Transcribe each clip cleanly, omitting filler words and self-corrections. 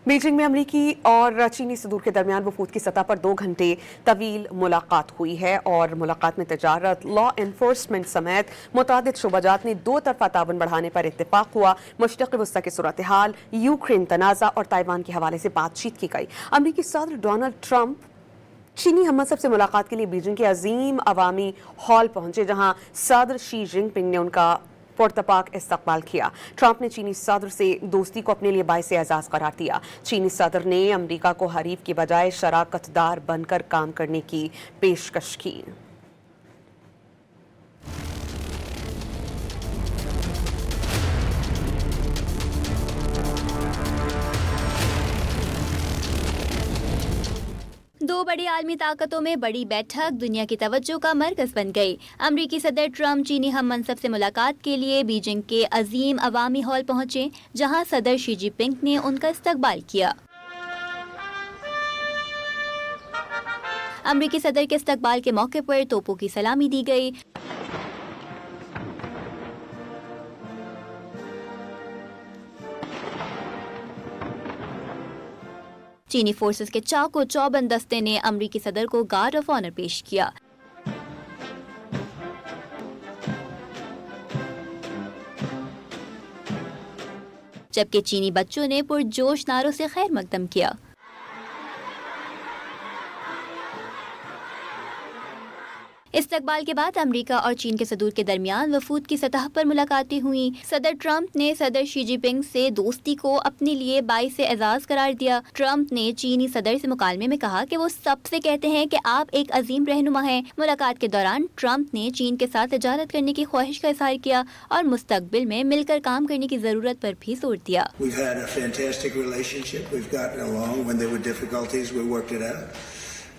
Beijing में अमरीकी और चीनी सदूर के दरमियान वफूद की सतह पर 2 घंटे तवील मुलाकात हुई है और मुलाकात में तजारत, लॉ एनफोर्समेंट समेत मुतादिद शोबाजात में दो तरफा ताउन बढ़ाने पर इत्तेफाक हुआ। मशरिक़ वस्ता की सूरत हाल, यूक्रेन तनाज़ा और ताइवान के हवाले से बातचीत की गई। अमरीकी सदर डोनाल्ड ट्रंप चीनी हमसब से मुलाकात के लिए बीजिंग के अजीम अवामी हॉल पहुंचे, जहां सदर शी जिनपिंग ने उनका पुरतपाक इस्तकबाल किया। ट्रंप ने चीनी सदर से दोस्ती को अपने लिए बाइसे एजाज करार दिया। चीनी सदर ने अमेरिका को हरीफ की बजाय शराकतदार बनकर काम करने की पेशकश की। दो बड़ी आलमी ताकतों में बड़ी बैठक दुनिया की तवज्जो का मरकज बन गई। अमरीकी सदर ट्रंप चीनी हम मनसब से मुलाकात के लिए बीजिंग के अजीम अवामी हॉल पहुंचे, जहां सदर शी जिनपिंग ने उनका इस्तकबाल किया। अमरीकी सदर के इस्तकबाल के मौके पर तोपों की सलामी दी गई। चीनी फोर्सेस के चाको चौबंद दस्ते ने अमरीकी सदर को गार्ड ऑफ ऑनर पेश किया। जबकि चीनी बच्चों ने पुरजोश नारों से खैर मकदम किया। इस्तकबाल के बाद अमेरिका और चीन के सदूर के दरमियान वफूद की सतह पर मुलाकातें हुई। सदर ट्रंप ने सदर शी जिनपिंग से दोस्ती को अपने लिए बाइसे एजाज करार दिया। ट्रंप ने चीनी सदर से मुकालमे में कहा कि वो सबसे कहते हैं कि आप एक अजीम रहनुमा हैं। मुलाकात के दौरान ट्रंप ने चीन के साथ तजारत करने की ख्वाहिश का इज़हार किया और मुस्तकबिल में मिलकर काम करने की ज़रूरत पर भी जोर दिया।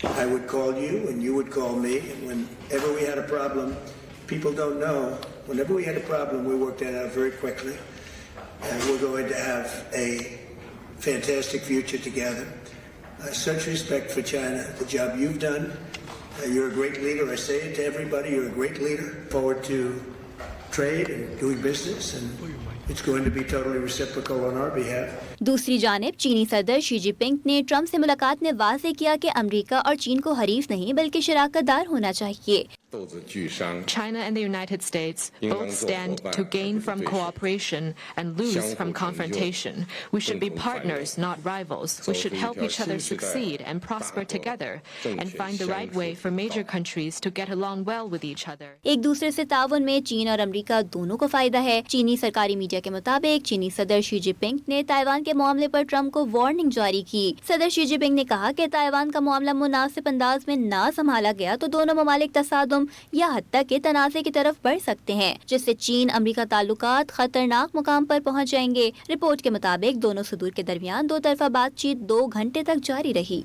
I would call you and you would call me, and whenever we had a problem, people don't know, whenever we had a problem, we worked that out very quickly, and we're going to have a fantastic future together. Such respect for China, the job you've done. You're a great leader. I say it to everybody, you're a great leader. Forward to trade and doing business, and it's going to be totally reciprocal on our behalf. दूसरी जानिब चीनी सदर Xi Jinping ने Trump से मुलाकात में वाज़ेह किया कि अमेरिका और चीन को हरीफ नहीं बल्कि शराकतदार होना चाहिए। China and the United States both stand to gain from cooperation and lose from confrontation. We should be partners, not rivals. We should help each other succeed and prosper together and find the right way for major countries to get along well with each other. एक दूसरे से ताउन में चीन और America दोनों को फायदा है। चीनी सरकारी मीडिया के मुताबिक चीनी सदर शी जिनपिंग ने ताइवान के मामले पर ट्रंप को वार्निंग जारी की। सदर शी जिनपिंग ने कहा कि ताइवान का मामला मुनासिब अंदाज में ना संभाला गया तो दोनों ममालिक तसादुम या हत्या के तनाज़े की तरफ बढ़ सकते हैं, जिससे चीन अमेरिका ताल्लुकात खतरनाक मुकाम पर पहुंच जाएंगे। रिपोर्ट के मुताबिक दोनों सदूर के दरमियान दो तरफा बातचीत 2 घंटे तक जारी रही।